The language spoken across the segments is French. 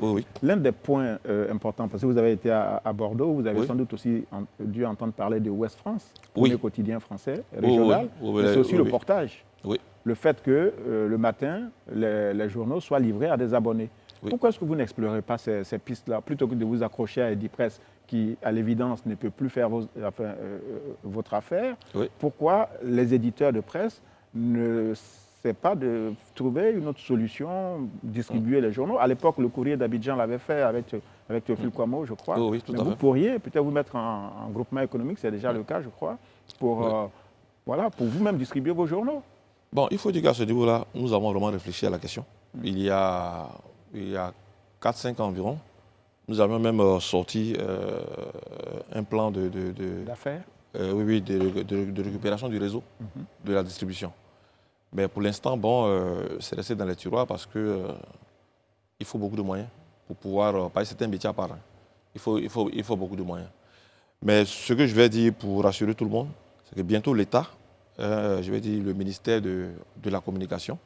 Oui, oui. L'un des points importants, parce que vous avez été à Bordeaux, vous avez Oui. sans doute aussi dû entendre parler de Ouest France, premier Oui. quotidien français, Oui, régional, oui, oui, mais c'est aussi oui, le oui. portage. Oui. Le fait que le matin, les journaux soient livrés à des abonnés. Oui. Pourquoi est-ce que vous n'explorez pas ces pistes-là, plutôt que de vous accrocher à Edipresse, qui, à l'évidence, ne peut plus faire votre affaire? Oui. Pourquoi les éditeurs de presse ne c'est pas de trouver une autre solution, distribuer les journaux? À l'époque, le Courrier d'Abidjan l'avait fait avec Théophile Kouamouo, je crois. Oui, tout Mais à vous fait. pourriez peut-être vous mettre en groupement économique, c'est déjà le cas, je crois, pour, voilà, pour vous-même distribuer vos journaux. Bon, il faut dire qu'à ce niveau-là, nous avons vraiment réfléchi à la question. Il y a 4-5 ans environ, nous avions même sorti un plan D'affaires. oui, de récupération du réseau de la distribution. Mais pour l'instant, bon, c'est resté dans les tiroirs parce que il faut beaucoup de moyens pour pouvoir, parce que c'est un métier à part. Hein. Il faut beaucoup de moyens. Mais ce que je vais dire pour rassurer tout le monde, c'est que bientôt l'État, je vais dire le ministère de la Communication,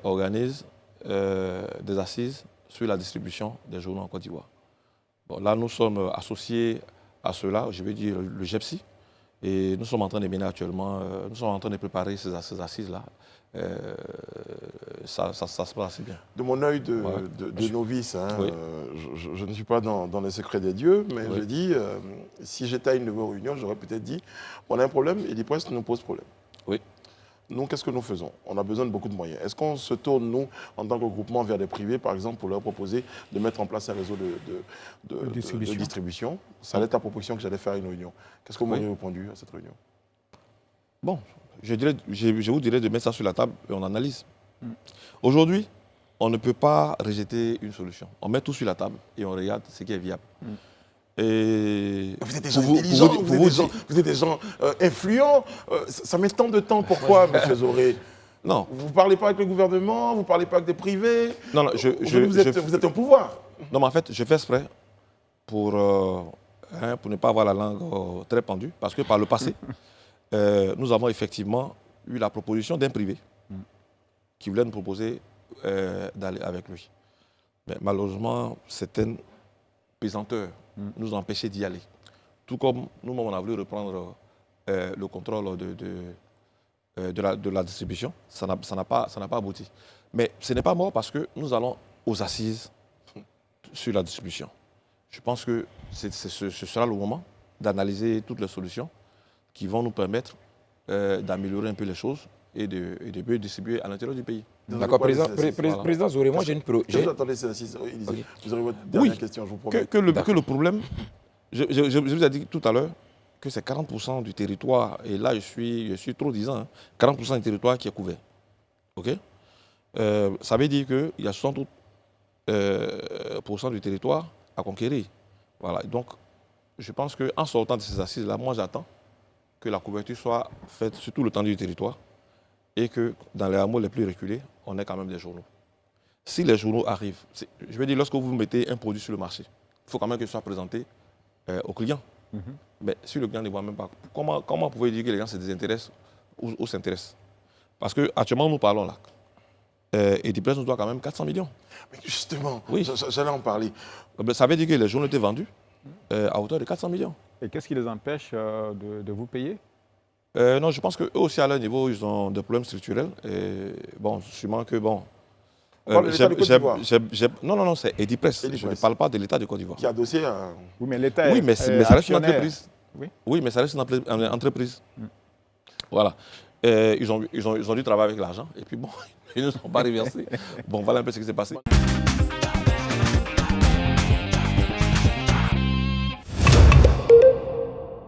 organise des assises sur la distribution des journaux en Côte d'Ivoire. Bon, là, nous sommes associés à cela, je vais dire le GEPSI, et nous sommes en train de mener actuellement, nous sommes en train de préparer ces assises-là. Ça se passe assez bien. De mon œil de novice, hein, oui. Je ne suis pas dans les secrets des dieux, mais je dis, si j'étais à une nouvelle réunion, j'aurais peut-être dit, on a un problème et Edipresse nous pose problème. Oui. Nous, qu'est-ce que nous faisons? On a besoin de beaucoup de moyens. Est-ce qu'on se tourne, nous, en tant que groupement, vers des privés, par exemple, pour leur proposer de mettre en place un réseau de distribution? Ça allait être la proposition que j'allais faire à une réunion. Qu'est-ce que vous m'auriez répondu à cette réunion? Bon, je vous dirais de mettre ça sur la table et on analyse. Aujourd'hui, on ne peut pas rejeter une solution. On met tout sur la table et on regarde ce qui est viable. Et vous êtes des gens intelligents, vous êtes des gens influents. Ça met tant de temps. Pourquoi, M. Zoré? Non. Vous ne parlez pas avec le gouvernement, vous ne parlez pas avec des privés. Non, non, vous êtes un pouvoir. Non, mais en fait, je fais exprès pour ne pas avoir la langue très pendue. Parce que par le passé, nous avons effectivement eu la proposition d'un privé qui voulait nous proposer d'aller avec lui. Mais malheureusement, certaines pesanteurs nous empêchaient d'y aller. Tout comme nous, on a voulu reprendre le contrôle de la distribution. Ça n'a pas abouti. Mais ce n'est pas mort parce que nous allons aux assises sur la distribution. Je pense que ce sera le moment d'analyser toutes les solutions qui vont nous permettre d'améliorer un peu les choses et de mieux distribuer à l'intérieur du pays. D'accord, Président Zoré, moi j'ai une Je vous attendez, c'est assise. Vous aurez votre dernière question, je vous promets. Que le problème, je vous ai dit tout à l'heure que c'est 40% du territoire, et là je suis trop disant, hein, 40% du territoire qui est couvert. OK? Ça veut dire qu'il y a 60% du territoire à conquérir. Voilà. Donc, je pense qu'en sortant de ces assises-là, moi j'attends que la couverture soit faite sur tout le temps du territoire et que dans les hameaux les plus reculés, on ait quand même des journaux. Si les journaux arrivent, je veux dire, lorsque vous mettez un produit sur le marché, il faut quand même que ce soit présenté aux clients. Mais si le client ne voit même pas, comment pouvez-vous dire que les gens se désintéressent ou s'intéressent? Parce qu'actuellement, nous parlons là. Edipresse nous doit quand même 400 millions. Mais justement, oui. J'allais en parler. Ça veut dire que les journaux étaient vendus à hauteur de 400 millions. Et qu'est-ce qui les empêche de vous payer? Non, je pense qu'eux aussi, à leur niveau, ils ont des problèmes structurels. Et bon, sûrement que bon. Non, non, c'est Edipresse. Je ne parle pas de l'État de Côte d'Ivoire. Qui a dossier à... Oui, mais l'État mais ça reste une entreprise. Oui, mais ça reste une entreprise. Voilà. Ils ont dû travailler avec l'argent. Et puis bon, ils ne sont pas reversés. Bon, voilà un peu ce qui s'est passé.